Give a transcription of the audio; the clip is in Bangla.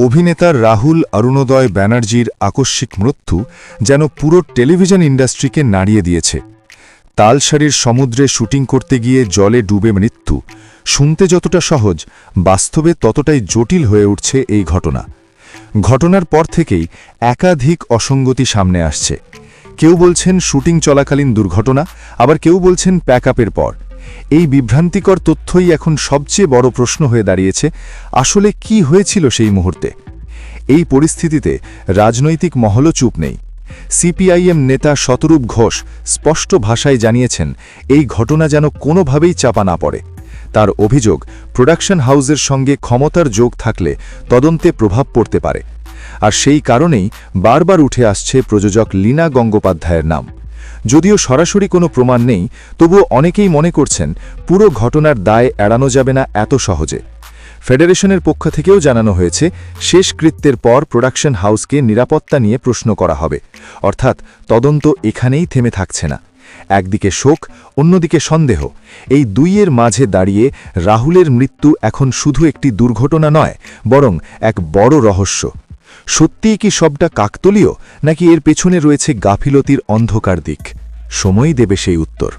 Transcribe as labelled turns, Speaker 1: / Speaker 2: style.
Speaker 1: অভিনেতা রাহুল অরুণোদয় ব্যানার্জির আকস্মিক মৃত্যু যেন পুরো টেলিভিশন ইন্ডাস্ট্রিকে নাড়িয়ে দিয়েছে। তালসারির সমুদ্রে শুটিং করতে গিয়ে জলে ডুবে মৃত্যু শুনতে যতটা সহজ, বাস্তবে ততটাই জটিল হয়ে উঠছে এই ঘটনার পর থেকেই একাধিক অসঙ্গতি সামনে আসছে। কেউ বলছেন শুটিং চলাকালীন দুর্ঘটনা, আবার কেউ বলছেন প্যাকআপের পর। এই বিভ্রান্তিকর তথ্যই এখন সবচেয়ে বড় প্রশ্ন হয়ে দাঁড়িয়েছে, আসলে কি হয়েছিল সেই মুহূর্তে। এই পরিস্থিতিতে রাজনৈতিক মহলও চুপ নেই। সিপিআইএম নেতা শতরূপ ঘোষ স্পষ্ট ভাষায় জানিয়েছেন, এই ঘটনা যেন কোনোভাবেই চাপা না পড়ে। তার অভিযোগ, প্রোডাকশন হাউসের সঙ্গে ক্ষমতার যোগ থাকলে তদন্তে প্রভাব পড়তে পারে। আর সেই কারণেই বারবার উঠে আসছে প্রযোজক লীনা গঙ্গোপাধ্যায়ের নাম। যদিও সরাসরি কোনো প্রমাণ নেই, তবুও অনেকেই মনে করছেন পুরো ঘটনার দায় এড়ানো যাবে না এত সহজে। ফেডারেশনের পক্ষ থেকেও জানানো হয়েছে, শেষকৃত্যের পর প্রোডাকশন হাউসকে নিরাপত্তা নিয়ে প্রশ্ন করা হবে। অর্থাৎ তদন্ত এখানেই থেমে থাকছে না। একদিকে শোক, অন্যদিকে সন্দেহ, এই দুইয়ের মাঝে দাঁড়িয়ে রাহুলের মৃত্যু এখন শুধু একটি দুর্ঘটনা নয়, বরং এক বড় রহস্য। সত্যিই কি সবটা কাকতালীয়, নাকি এর পেছনে রয়েছে গাফিলতির অন্ধকার দিক? সময়ই দেবে সেই উত্তর।